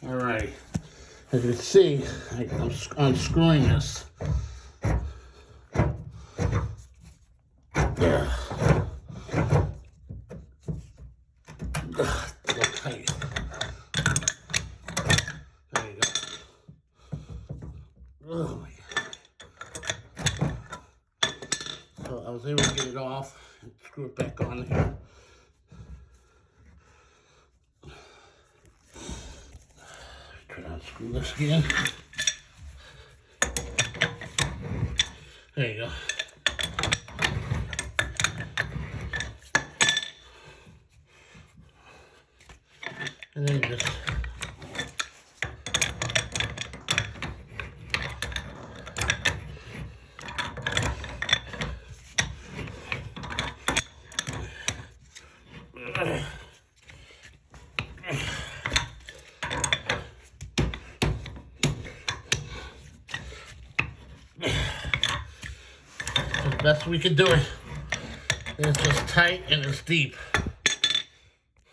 All right. As you can see, I'm unscrewing this. There. Okay. There you go. Oh my God. So I was able to get it off and screw it back on here. Try to unscrew this again. There you go. And then just the best we can do it. It's just tight and it's deep.